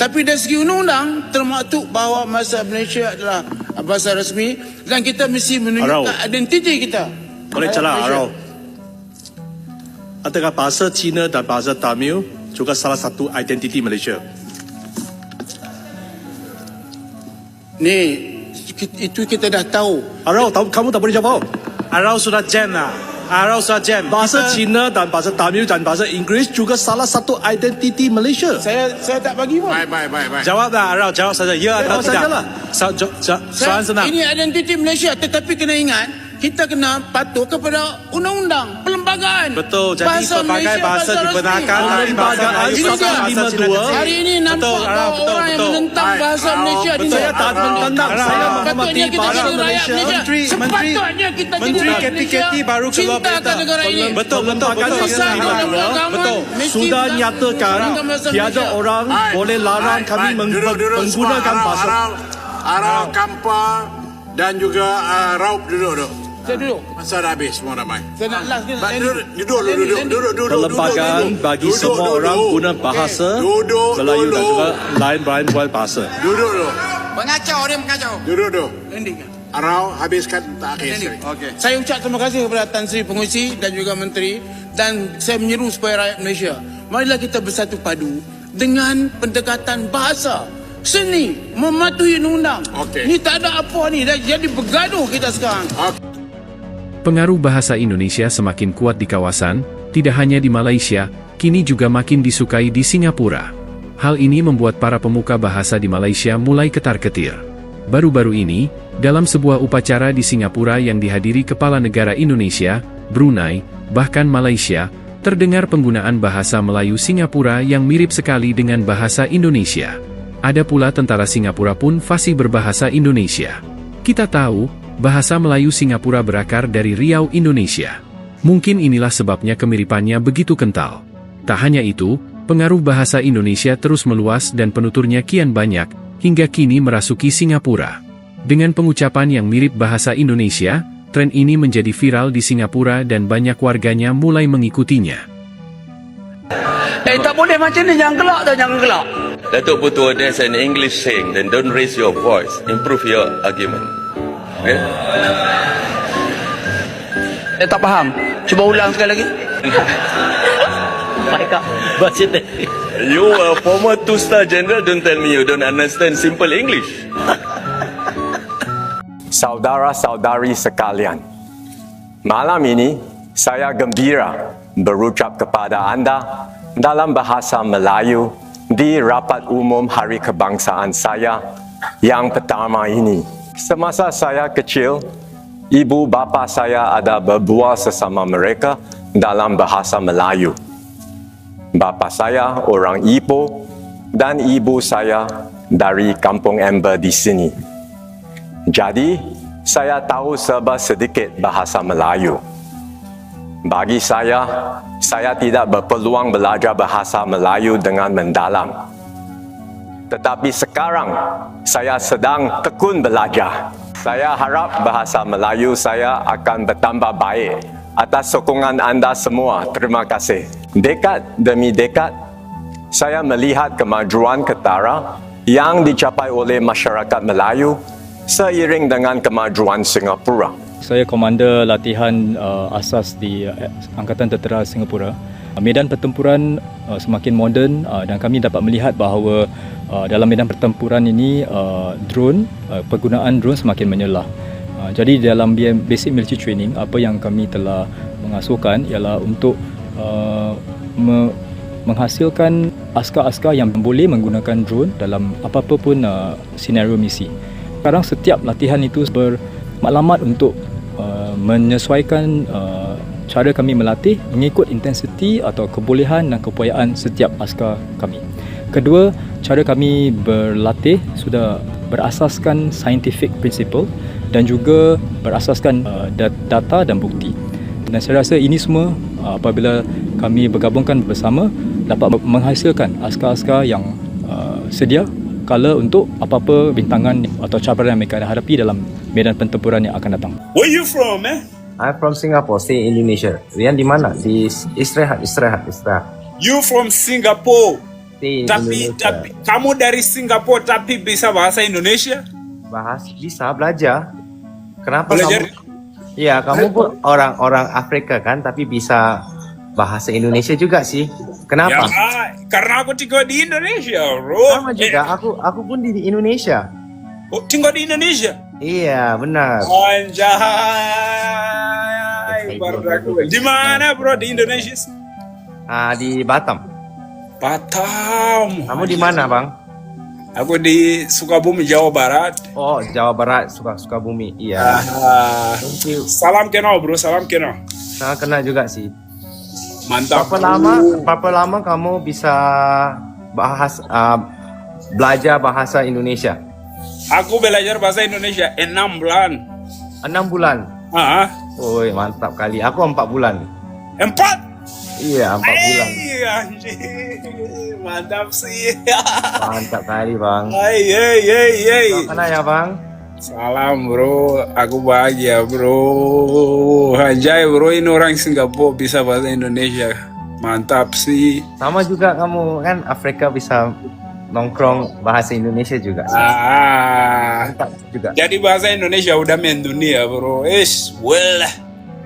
Tapi dari segi undang-undang termaktub bahawa bahasa Malaysia adalah bahasa rasmi dan kita mesti menunjukkan identiti kita. Boleh celah, Arau. Adakah bahasa Cina dan bahasa Tamil juga salah satu identiti Malaysia? Ni, itu kita dah tahu. Arau, kamu tak boleh jawab. Arau sudah jam lah. Arau sudah jam. Bahasa Cina dan bahasa Tamil dan bahasa Inggeris juga salah satu identiti Malaysia. Saya tak bagi pun. Baik. Jawablah Arau, jawab saja. Ya atau Jawab tidak? sajalah. Soalan senang. Ini identiti Malaysia, tetapi kena ingat kita kena patuh kepada undang-undang perlembagaan. Betul. Jadi pelbagai bahasa dibenarkan. Perlembagaan Hari ini nampak bahawa orang yang menentang bahasa Malaysia di Saya tak menentang. Saya menghormati bahasa Malaysia. Sepatutnya kita jadi Menteri rakyat KPKT Malaysia, baru keluar cintakan berita. negara ini. Betul. Sudah nyatakan tiada orang boleh larang kami menggunakan bahasa. Arau, Kampa dan juga Raup duduk. Saya duduk. Masa dah habis semua ramai. Saya nak last Duduk. Perlembagaan bagi semua orang guna bahasa Melayu dan juga lain-lain bahasa. Duduk. Mengacau, dia mengacau. Duduk. Landing. Arau habiskan tak akhir sekali. Okey. Saya ucap terima kasih kepada Tan Sri Pengerusi dan juga Menteri, dan saya menyeru supaya rakyat Malaysia, marilah kita bersatu padu dengan pendekatan bahasa, seni, mematuhi undang-undang. Okey. Ni tak ada apa ni, dah jadi bergaduh kita sekarang. Pengaruh bahasa Indonesia semakin kuat di kawasan, tidak hanya di Malaysia, kini juga makin disukai di Singapura. Hal ini membuat para pemuka bahasa di Malaysia mulai ketar-ketir. Baru-baru ini, dalam sebuah upacara di Singapura yang dihadiri Kepala Negara Indonesia, Brunei, bahkan Malaysia, terdengar penggunaan bahasa Melayu Singapura yang mirip sekali dengan bahasa Indonesia. Ada pula tentara Singapura pun fasih berbahasa Indonesia. Kita tahu, bahasa Melayu Singapura berakar dari Riau, Indonesia. Mungkin inilah sebabnya kemiripannya begitu kental. Tak hanya itu, pengaruh bahasa Indonesia terus meluas dan penuturnya kian banyak, hingga kini merasuki Singapura. Dengan pengucapan yang mirip bahasa Indonesia, tren ini menjadi viral di Singapura dan banyak warganya mulai mengikutinya. Tak boleh macam ni, jangan gelak. Datuk Putua, there's an English saying, then don't raise your voice, improve your argument. Okay? Tak faham. Cuba ulang sekali lagi. You a former two-star general, don't tell me you don't understand simple English. Saudara-saudari sekalian, malam ini saya gembira berucap kepada anda dalam bahasa Melayu di rapat umum Hari Kebangsaan saya yang pertama ini. Semasa saya kecil, ibu bapa saya ada berbual sesama mereka dalam bahasa Melayu. Bapa saya orang Ipoh dan ibu saya dari Kampung Ember di sini. Jadi, saya tahu serba sedikit bahasa Melayu. Bagi saya tidak berpeluang belajar bahasa Melayu dengan mendalam. Tetapi sekarang, saya sedang tekun belajar. Saya harap bahasa Melayu saya akan bertambah baik. Atas sokongan anda semua, terima kasih. Dekad demi dekad, saya melihat kemajuan ketara yang dicapai oleh masyarakat Melayu seiring dengan kemajuan Singapura. Saya komander latihan asas di Angkatan Tentera Singapura. Medan pertempuran semakin moden dan kami dapat melihat bahawa dalam medan pertempuran ini drone, penggunaan drone semakin menyelah. Jadi dalam basic military training, apa yang kami telah mengasuhkan ialah untuk menghasilkan askar-askar yang boleh menggunakan drone dalam apa-apa pun senario misi. Sekarang setiap latihan itu bermaklumat untuk menyesuaikan cara kami melatih mengikut intensiti atau kebolehan dan keupayaan setiap askar kami. Kedua, cara kami berlatih sudah berasaskan scientific principle dan juga berasaskan data dan bukti. Dan saya rasa ini semua apabila kami bergabungkan bersama dapat menghasilkan askar-askar yang sedia kala untuk apa-apa bintangan atau cabaran yang mereka hadapi dalam medan pertempuran yang akan datang. Where you from, man? I'm from Singapore, stay Indonesia. Rian di mana? Di istirahat. You from Singapore. stay in Tapi Indonesia. kamu dari Singapura tapi bisa bahasa Indonesia? Bisa belajar. Kenapa Belajar? kamu? Iya, kamu pun orang-orang Afrika kan, tapi bisa bahasa Indonesia juga sih. Kenapa? Ya, karena aku tinggal di Indonesia, bro. Sama juga. Aku pun di Indonesia. Oh, tinggal di Indonesia? Iya, benar. Anjay, baru aku. Di mana, bro? Di Indonesia? Di Batam. Batam. Kamu di mana, Bang? Aku di Sukabumi, Jawa Barat. Oh, Jawa Barat, Sukabumi. Iya. Thank you. Salam kenal, bro. Salam kenal. Saya kenal juga sih. Mantap. Berapa lama kamu bisa belajar bahasa Indonesia? Aku belajar bahasa Indonesia 6 bulan. 6 bulan. Woi, mantap kali. Aku 4 bulan. 4? Iya, 4 bulan. Anjir, mantap sih. Mantap kali, Bang. Hey. Mana ya, Bang? Salam, bro. Aku bahagia, bro. Anjay, bro. Ini orang Singapura bisa bahasa Indonesia. Mantap sih. Sama juga kamu kan Afrika bisa nongkrong bahasa Indonesia juga. Mantap juga. Jadi bahasa Indonesia udah mendunia, bro. Well.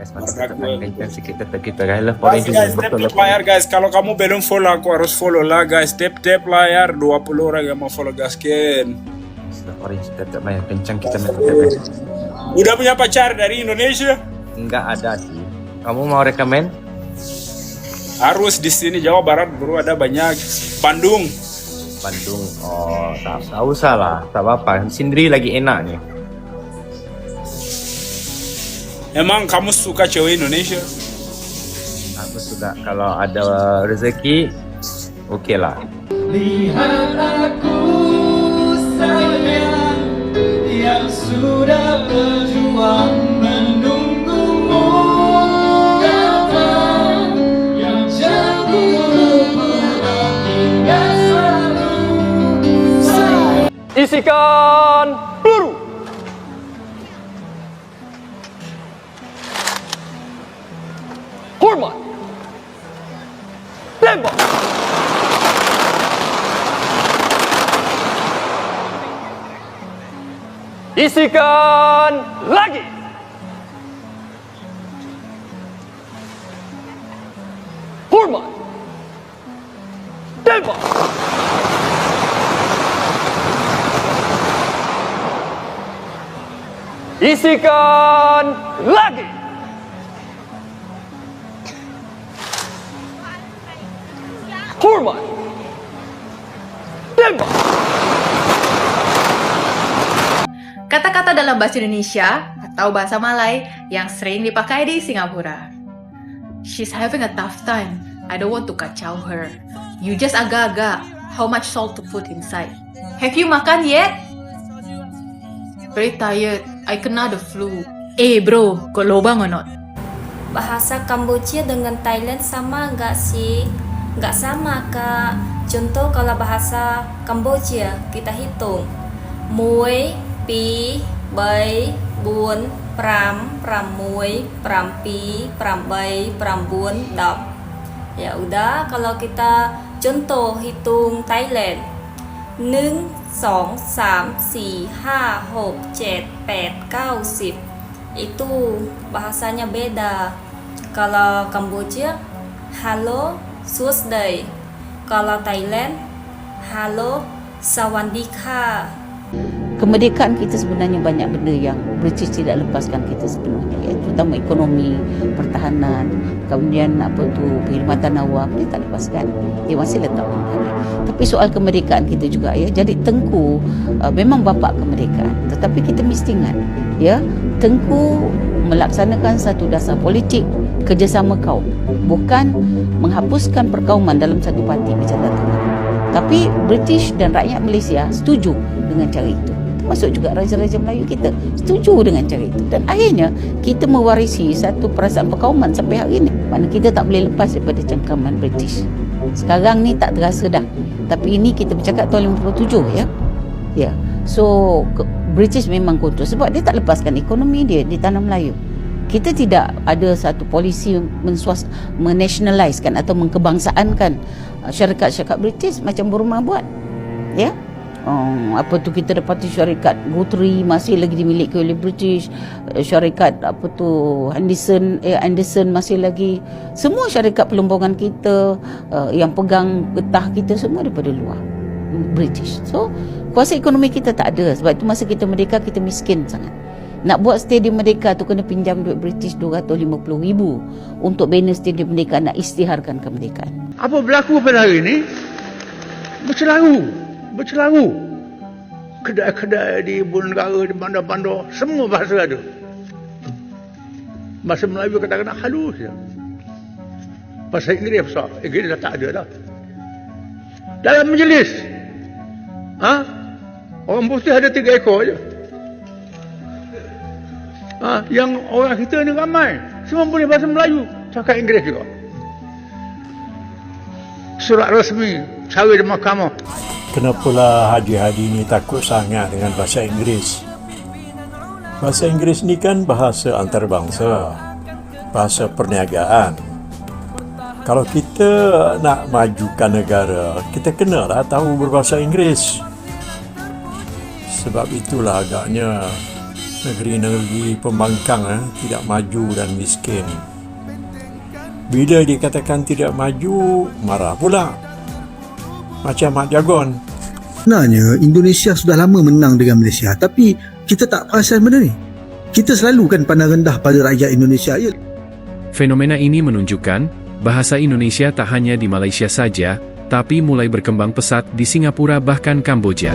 Kita guys, Guys, tap layar guys. Kalau kamu belum follow, aku harus follow lah guys. Tap layar 20 orang yang mau follow gaskin. Orange tetap main kencang kita main. Udah punya pacar dari Indonesia? Enggak ada sih. Kamu mau rekomen? Harus di sini Jawa Barat, bro. Ada banyak. Bandung. Oh, tak usah lah. Tak apa-apa. Sendiri lagi enak nih. Emang kamu suka cewek Indonesia? Aku suka kalau ada rezeki, oke lah. Lihat aku sayang yang sudah berjuang menunggumu datang, yang jauh pulang hingga selalu sayang. Isikan peluru. Hormat. Tembak. Isikan lagi. Hormat. Tembak. Isikan lagi. Hormat. Tembak. Kata-kata dalam bahasa Indonesia atau bahasa Malay yang sering dipakai di Singapura. She's having a tough time. I don't want to kacau her. You just agak-agak. How much salt to put inside? Have you makan yet? Very tired. I kena the flu. Bro, got lobang or not? Bahasa Kamboja dengan Thailand sama nggak sih? Nggak sama, Kak. Contoh kalau bahasa Kamboja kita hitung 1, 2, 3, 4, 5, 6, 7, 8, 9, 10. Ya udah, kalau kita contoh hitung Thailand 1, 2, 3, 4, 5, 6, 7, 8, 9, 10. Itu bahasanya beda. Kalau Kamboja halo Susday. Kalau Thailand halo Sawadika. Kemerdekaan kita sebenarnya banyak benda yang British tidak lepaskan kita sepenuhnya, terutama ekonomi, pertahanan, kemudian perkhidmatan awam, dia tak lepaskan, dia masih letak. Tapi soal kemerdekaan kita juga ya, jadi Tengku memang bapa kemerdekaan, tetapi kita mesti ingat ya, Tengku melaksanakan satu dasar politik kerjasama kaum, bukan menghapuskan perkauman dalam satu parti macam Datuk. Tapi British dan rakyat Malaysia setuju dengan cara itu. Termasuk juga raja-raja Melayu kita setuju dengan cara itu. Dan akhirnya kita mewarisi satu perasaan perkauman sampai hari ini. Mana kita tak boleh lepas daripada cengkaman British. Sekarang ni tak terasa dah. Tapi ini kita bercakap tahun 57 ya. Ya. So British memang kontrol sebab dia tak lepaskan ekonomi dia di tanah Melayu. Kita tidak ada satu polisi menationalizekan atau mengkebangsaankan syarikat-syarikat British macam Burma buat. Ya. Apa tu kita dapati syarikat Guthrie masih lagi dimiliki oleh British, syarikat apa tu Anderson masih lagi, semua syarikat pelumbungan kita yang pegang getah kita semua daripada luar British. So kuasa ekonomi kita tak ada, sebab itu masa kita merdeka kita miskin sangat. Nak buat stadium merdeka tu kena pinjam duit British 250,000 untuk banner stadium merdeka, nak isytiharkan kemerdekaan. Apa berlaku pada hari ini? Bercelaru. Kedai-kedai di ibu negara, di bandar-bandar, semua bahasa ada. Bahasa Melayu kadang-kadang halus je. Bahasa Inggeris besar. Inggeris dah tak ada dah. Dalam majlis, orang putih ada 3 ekor je. Yang orang kita ni ramai, semua boleh bahasa Melayu, cakap Inggeris juga. Surat rasmi, cara di mahkamah. Kenapalah haji-haji ni takut sangat dengan bahasa Inggeris? Bahasa Inggeris ni kan bahasa antarabangsa, bahasa perniagaan. Kalau kita nak majukan negara, kita kenalah tahu berbahasa Inggeris. Sebab itulah agaknya negeri-negeri pembangkang tidak maju dan miskin. Bila dikatakan tidak maju, marah pula. Macam Mat Jagon. Sebenarnya Indonesia sudah lama menang dengan Malaysia, tapi kita tak perasan benda ni. Kita selalu kan pandang rendah pada rakyat Indonesia. Fenomena ini menunjukkan bahasa Indonesia tak hanya di Malaysia saja, tapi mulai berkembang pesat di Singapura bahkan Kamboja.